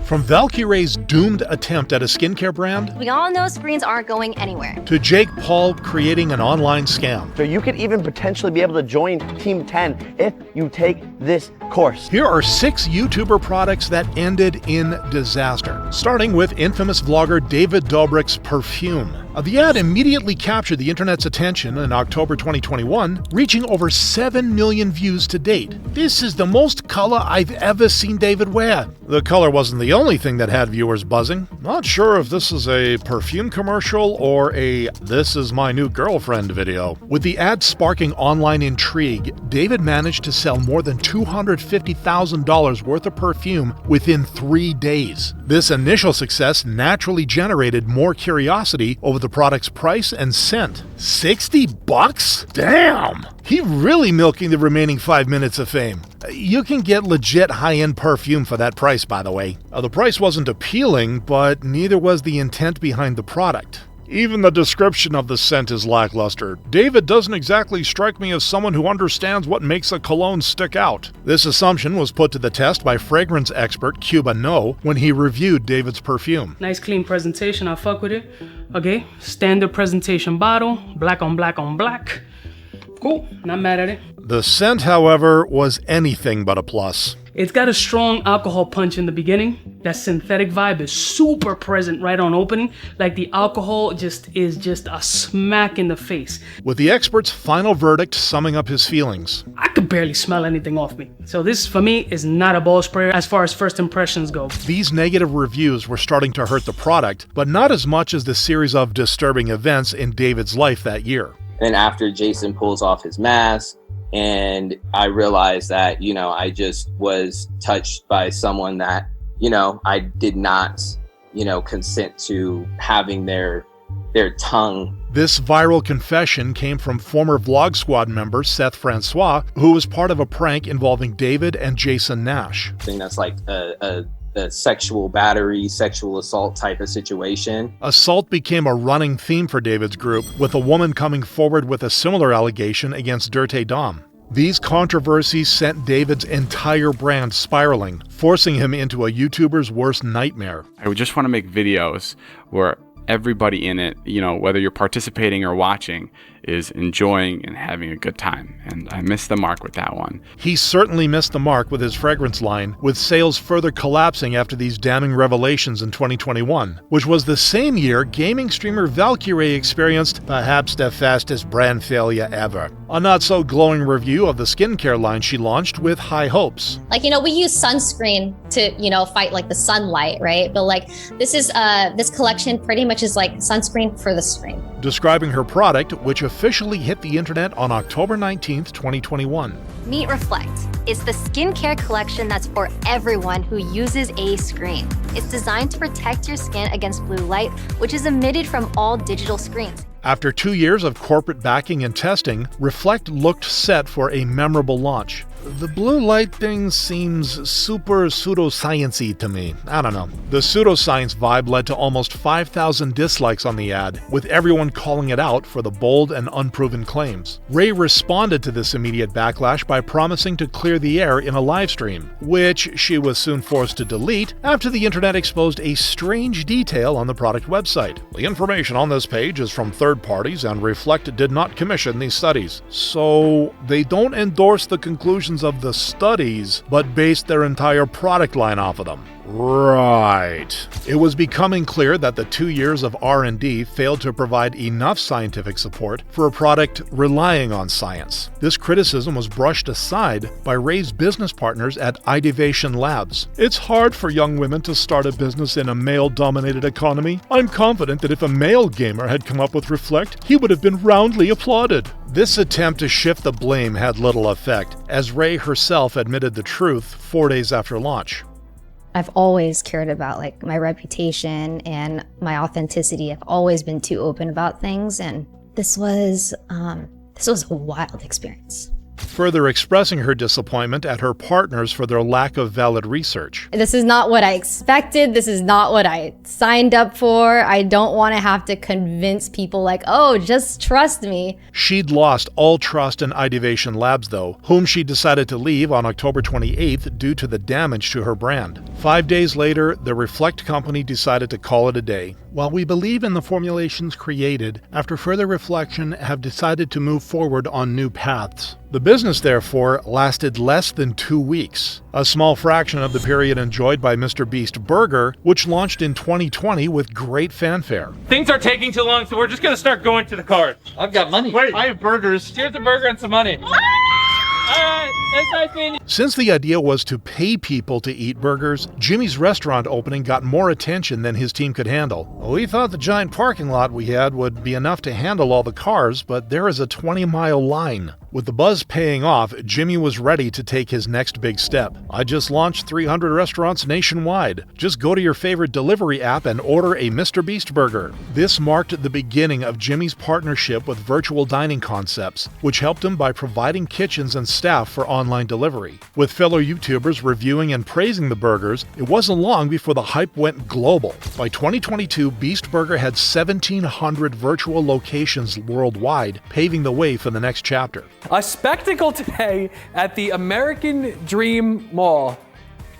From Valkyrie's doomed attempt at a skincare brand, We all know screens aren't going anywhere. to Jake Paul creating an online scam. So you could even potentially be able to join Team 10 if you take this course. Here are 6 YouTuber products that ended in disaster, starting with infamous vlogger David Dobrik's perfume. The ad immediately captured the internet's attention in October 2021, reaching over 7 million views to date. This is the most color I've ever seen David wear. The color wasn't the only thing that had viewers buzzing. Not sure if this is a perfume commercial or a "this is my new girlfriend" video. With the ad sparking online intrigue, David managed to sell more than $250,000 worth of perfume within 3 days. This initial success naturally generated more curiosity over the product's price and scent. $60? Damn! He really milking the remaining 5 minutes of fame. You can get legit high-end perfume for that price, by the way. The price wasn't appealing, but neither was the intent behind the product. Even the description of the scent is lackluster. David doesn't exactly strike me as someone who understands what makes a cologne stick out. This assumption was put to the test by fragrance expert Cuba No when he reviewed David's perfume. Nice clean presentation, I fuck with it. Okay, standard presentation bottle, black on black on black. Cool, not mad at it. The scent, however, was anything but a plus. It's got a strong alcohol punch in the beginning. That synthetic vibe is super present right on opening. Like the alcohol is just a smack in the face. With the expert's final verdict summing up his feelings. I could barely smell anything off me. So this, for me, is not a ball sprayer as far as first impressions go. These negative reviews were starting to hurt the product, but not as much as the series of disturbing events in David's life that year. And after Jason pulls off his mask, and I realized that, I just was touched by someone that, I did not, consent to having their tongue. This viral confession came from former Vlog Squad member Seth Francois, who was part of a prank involving David and Jason Nash. I think that's like a sexual battery, sexual assault type of situation. Assault became a running theme for David's group, with a woman coming forward with a similar allegation against Dirty Dom. These controversies sent David's entire brand spiraling, forcing him into a YouTuber's worst nightmare. I would just want to make videos where everybody in it, whether you're participating or watching, is enjoying and having a good time. And I missed the mark with that one. He certainly missed the mark with his fragrance line, with sales further collapsing after these damning revelations in 2021, which was the same year gaming streamer Valkyrie experienced perhaps the fastest brand failure ever. A not-so-glowing review of the skincare line she launched with high hopes. We use sunscreen to, fight the sunlight, right? But this collection pretty much is like sunscreen for the screen. Describing her product, which officially hit the internet on October 19th, 2021. Meet Reflect. It's the skincare collection that's for everyone who uses a screen. It's designed to protect your skin against blue light, which is emitted from all digital screens. After 2 years of corporate backing and testing, Reflect looked set for a memorable launch. The blue light thing seems super pseudoscience-y to me. I don't know. The pseudoscience vibe led to almost 5,000 dislikes on the ad, with everyone calling it out for the bold and unproven claims. Ray responded to this immediate backlash by promising to clear the air in a live stream, which she was soon forced to delete after the internet exposed a strange detail on the product website. The information on this page is from third parties, and Reflect did not commission these studies. So they don't endorse the conclusions of the studies, but based their entire product line off of them. Right. It was becoming clear that the 2 years of R&D failed to provide enough scientific support for a product relying on science. This criticism was brushed aside by Ray's business partners at Idivation Labs. It's hard for young women to start a business in a male-dominated economy. I'm confident that if a male gamer had come up with Reflect, he would have been roundly applauded. This attempt to shift the blame had little effect, as Ray herself admitted the truth 4 days after launch. I've always cared about my reputation and my authenticity. I've always been too open about things, and this was a wild experience. further expressing her disappointment at her partners for their lack of valid research. This is not what I expected. This is not what I signed up for. I don't want to have to convince people like, oh, just trust me. She'd lost all trust in Idivation Labs, though, whom she decided to leave on October 28th due to the damage to her brand. 5 days later, the Reflect company decided to call it a day. While we believe in the formulations created, after further reflection have decided to move forward on new paths. The business, therefore, lasted less than 2 weeks, a small fraction of the period enjoyed by Mr. Beast Burger, which launched in 2020 with great fanfare. Things are taking too long, so we're just gonna start going to the cart. I've got money. Wait, I have burgers. here's a burger and some money. Alright, that's nice meeting you. Since the idea was to pay people to eat burgers, Jimmy's restaurant opening got more attention than his team could handle. We thought the giant parking lot we had would be enough to handle all the cars, but there is a 20-mile line. With the buzz paying off, Jimmy was ready to take his next big step. I just launched 300 restaurants nationwide. Just go to your favorite delivery app and order a Mr. Beast burger. This marked the beginning of Jimmy's partnership with Virtual Dining Concepts, which helped him by providing kitchens and staff for online delivery. With fellow YouTubers reviewing and praising the burgers, it wasn't long before the hype went global. By 2022, Beast Burger had 1,700 virtual locations worldwide, paving the way for the next chapter. A spectacle today at the American Dream Mall.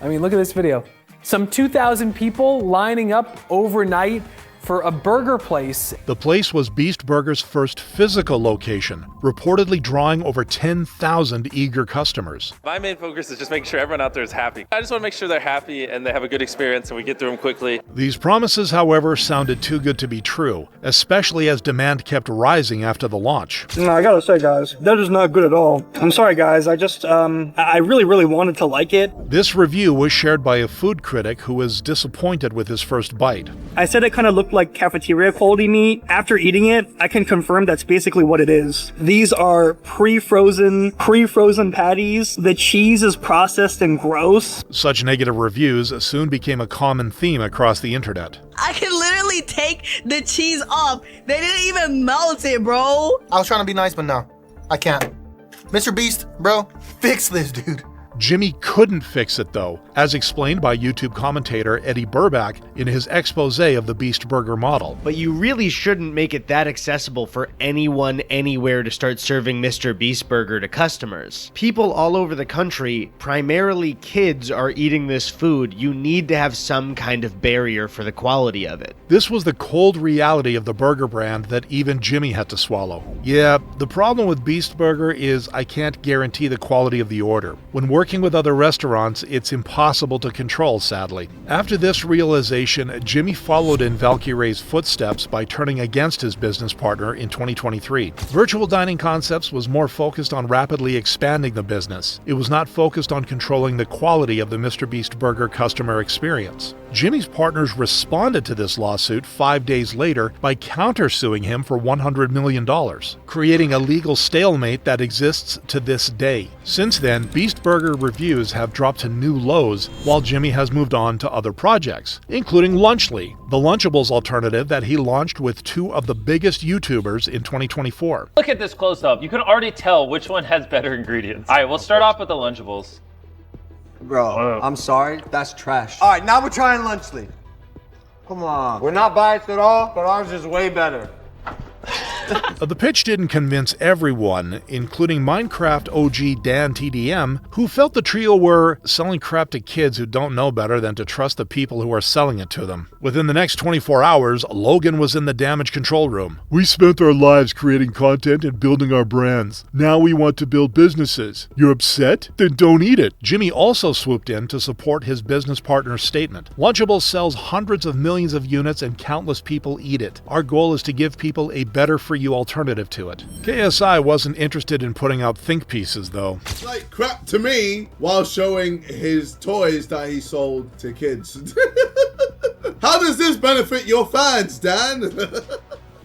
I mean, look at this video. Some 2,000 people lining up overnight for a burger place. The place was Beast Burger's first physical location, reportedly drawing over 10,000 eager customers. My main focus is just making sure everyone out there is happy. I just want to make sure they're happy and they have a good experience and we get through them quickly. These promises, however, sounded too good to be true, especially as demand kept rising after the launch. No, I gotta say, guys, that is not good at all. I'm sorry, guys. I really wanted to like it. This review was shared by a food critic who was disappointed with his first bite. I said it kind of looked like cafeteria quality meat. After eating it, I can confirm that's basically what it is. These are pre-frozen patties. The cheese is processed and gross. Such negative reviews soon became a common theme across the internet. I can literally take the cheese off. They didn't even melt it, bro. I was trying to be nice, but no, I can't. Mr. Beast, bro, fix this, dude. Jimmy couldn't fix it, though, as explained by YouTube commentator Eddie Burbach in his expose of the Beast Burger model. But you really shouldn't make it that accessible for anyone anywhere to start serving Mr. Beast Burger to customers. People all over the country, primarily kids, are eating this food. You need to have some kind of barrier for the quality of it. This was the cold reality of the burger brand that even Jimmy had to swallow. Yeah, the problem with Beast Burger is I can't guarantee the quality of the order. When working with other restaurants, it's impossible to control, sadly. After this realization, Jimmy followed in Valkyrie's footsteps by turning against his business partner in 2023. Virtual Dining Concepts was more focused on rapidly expanding the business. It was not focused on controlling the quality of the Mr. Beast Burger customer experience. Jimmy's partners responded to this lawsuit 5 days later by countersuing him for $100 million, creating a legal stalemate that exists to this day. Since then, Beast Burger reviews have dropped to new lows, while Jimmy has moved on to other projects, including Lunchly, the Lunchables alternative that he launched with two of the biggest YouTubers in 2024. Look at this close up. You can already tell which one has better ingredients. All right, we'll start off with the Lunchables. Bro, I'm sorry, that's trash. All right, now we're trying Lunchly. Come on. We're not biased at all, but ours is way better. The pitch didn't convince everyone, including Minecraft OG Dan TDM, who felt the trio were selling crap to kids who don't know better than to trust the people who are selling it to them. Within the next 24 hours, Logan was in the damage control room. We spent our lives creating content and building our brands. Now we want to build businesses. You're upset? Then don't eat it. Jimmy also swooped in to support his business partner's statement. Lunchables sells hundreds of millions of units and countless people eat it. Our goal is to give people a better for you alternative to it. KSI wasn't interested in putting out think pieces, though. It's like crap to me while showing his toys that he sold to kids. How does this benefit your fans, Dan?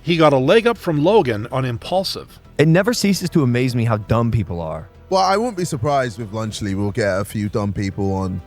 He got a leg up from Logan on Impulsive. It never ceases to amaze me how dumb people are. Well, I wouldn't be surprised with Lunchly we'll get a few dumb people on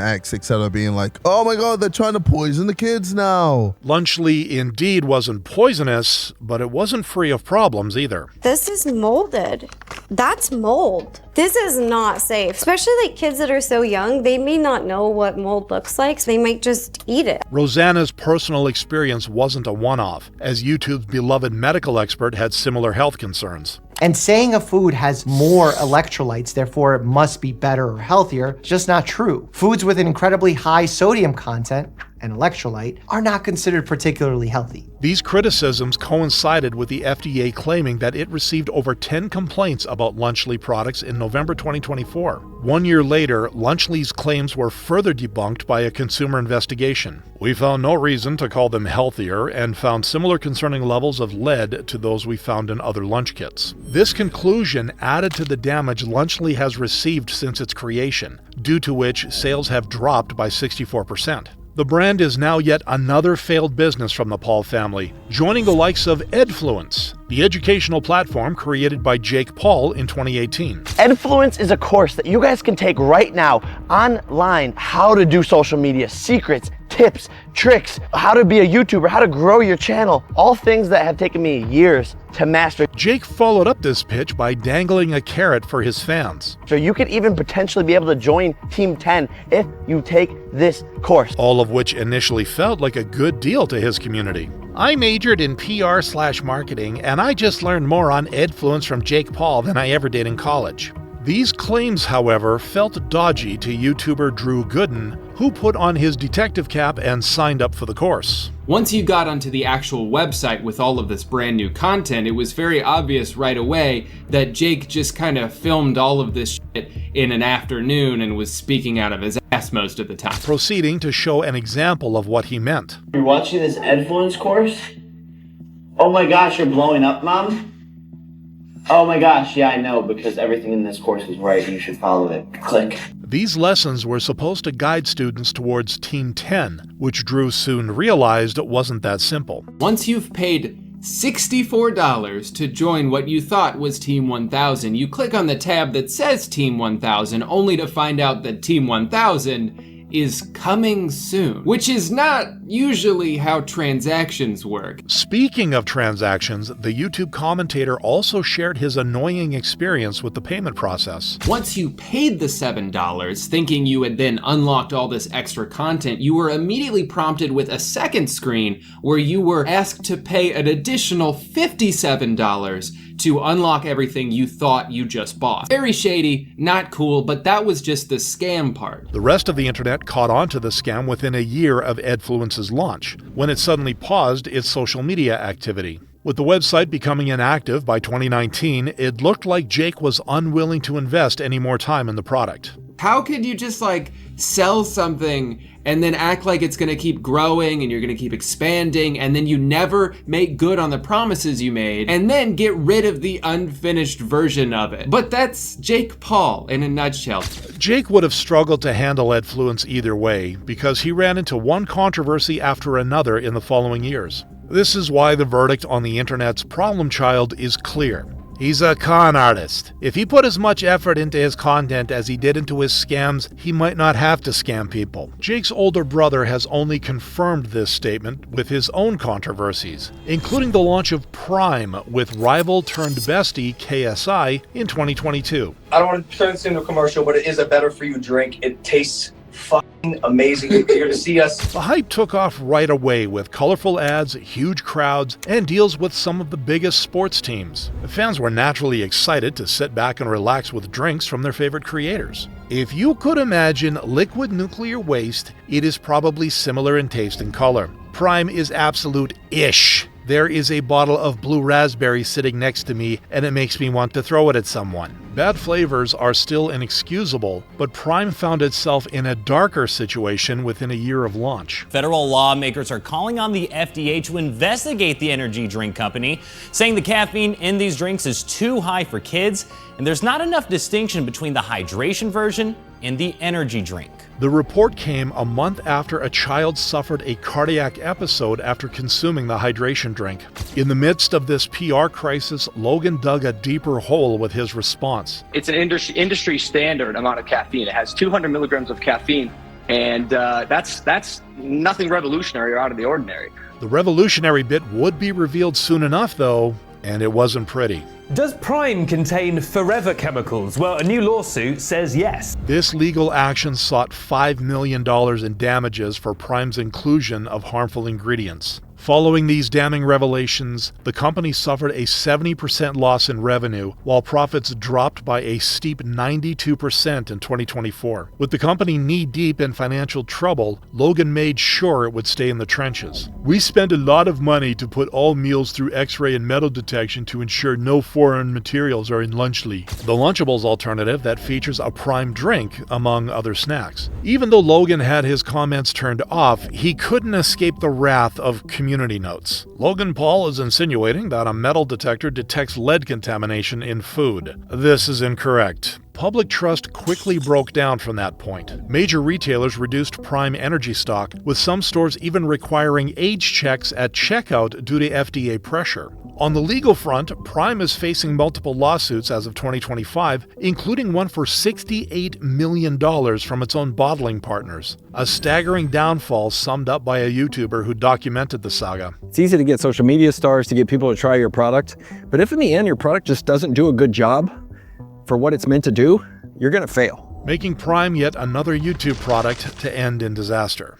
X, etc., being like, oh my god, they're trying to poison the kids now. Lunchly indeed wasn't poisonous, but it wasn't free of problems either. This is molded. That's mold. This is not safe, especially like kids that are so young. They may not know what mold looks like, so they might just eat it. Rosanna's personal experience wasn't a one-off, as YouTube's beloved medical expert had similar health concerns. And saying a food has more electrolytes, therefore it must be better or healthier, is just not true. Foods with an incredibly high sodium content and electrolyte are not considered particularly healthy. These criticisms coincided with the FDA claiming that it received over 10 complaints about Lunchly products in November 2024. 1 year later, Lunchly's claims were further debunked by a consumer investigation. We found no reason to call them healthier and found similar concerning levels of lead to those we found in other lunch kits. This conclusion added to the damage Lunchly has received since its creation, due to which sales have dropped by 64%. The brand is now yet another failed business from the Paul family, joining the likes of Edfluence, the educational platform created by Jake Paul in 2018. Edfluence is a course that you guys can take right now online, how to do social media, secrets, tips, tricks, how to be a YouTuber, how to grow your channel, all things that have taken me years to master. Jake followed up this pitch by dangling a carrot for his fans. So you could even potentially be able to join Team 10 if you take this course. All of which initially felt like a good deal to his community. I majored in PR/marketing, and I just learned more on Edfluence from Jake Paul than I ever did in college. These claims, however, felt dodgy to YouTuber Drew Gooden, who put on his detective cap and signed up for the course. Once you got onto the actual website with all of this brand new content, it was very obvious right away that Jake just kind of filmed all of this shit in an afternoon and was speaking out of his ass most of the time. Proceeding to show an example of what he meant. You're watching this Edfluence course? Oh my gosh, you're blowing up, Mom? Oh my gosh, yeah, I know, because everything in this course is right. You should follow it. Click. These lessons were supposed to guide students towards Team 10, which Drew soon realized it wasn't that simple. Once you've paid $64 to join what you thought was Team 1000, you click on the tab that says Team 1000 only to find out that Team 1000 is coming soon, which is not usually how transactions work. Speaking of transactions, the YouTube commentator also shared his annoying experience with the payment process. Once you paid the $7, thinking you had then unlocked all this extra content, you were immediately prompted with a second screen where you were asked to pay an additional $57 to unlock everything you thought you just bought. Very shady, not cool, but that was just the scam part. The rest of the internet caught on to the scam within a year of Edfluence's launch, when it suddenly paused its social media activity. With the website becoming inactive by 2019, it looked like Jake was unwilling to invest any more time in the product. How could you just sell something and then act like it's gonna keep growing and you're gonna keep expanding, and then you never make good on the promises you made, and then get rid of the unfinished version of it? But that's Jake Paul in a nutshell. Jake would have struggled to handle Edfluence either way, because he ran into one controversy after another in the following years. This is why the verdict on the internet's problem child is clear. He's a con artist. If he put as much effort into his content as he did into his scams, he might not have to scam people. Jake's older brother has only confirmed this statement with his own controversies, including the launch of Prime with rival-turned-bestie KSI in 2022. I don't want to turn this into a commercial, but it is a better-for-you drink. It tastes fucking amazing. You're here to see us. The hype took off right away with colorful ads, huge crowds, and deals with some of the biggest sports teams. The fans were naturally excited to sit back and relax with drinks from their favorite creators. If you could imagine liquid nuclear waste, it is probably similar in taste and color. Prime is absolute-ish. There is a bottle of blue raspberry sitting next to me, and it makes me want to throw it at someone. Bad flavors are still inexcusable, but Prime found itself in a darker situation within a year of launch. Federal lawmakers are calling on the FDA to investigate the energy drink company, saying the caffeine in these drinks is too high for kids, and there's not enough distinction between the hydration version and the energy drink. The report came a month after a child suffered a cardiac episode after consuming the hydration drink. In the midst of this PR crisis, Logan dug a deeper hole with his response. It's an industry standard amount of caffeine. It has 200 milligrams of caffeine, and that's nothing revolutionary or out of the ordinary. The revolutionary bit would be revealed soon enough, though, and it wasn't pretty. Does Prime contain forever chemicals? Well, a new lawsuit says yes. This legal action sought $5 million in damages for Prime's inclusion of harmful ingredients. Following these damning revelations, the company suffered a 70% loss in revenue, while profits dropped by a steep 92% in 2024. With the company knee-deep in financial trouble, Logan made sure it would stay in the trenches. "We spent a lot of money to put all meals through X-ray and metal detection to ensure no foreign materials are in Lunchly," the Lunchables alternative that features a Prime drink, among other snacks. Even though Logan had his comments turned off, he couldn't escape the wrath of community notes. Logan Paul is insinuating that a metal detector detects lead contamination in food. This is incorrect. Public trust quickly broke down from that point. Major retailers reduced Prime energy stock, with some stores even requiring age checks at checkout due to FDA pressure. On the legal front, Prime is facing multiple lawsuits as of 2025, including one for $68 million from its own bottling partners. A staggering downfall summed up by a YouTuber who documented the saga. It's easy to get social media stars to get people to try your product, but if in the end your product just doesn't do a good job for what it's meant to do, you're gonna fail. Making Prime yet another YouTube product to end in disaster.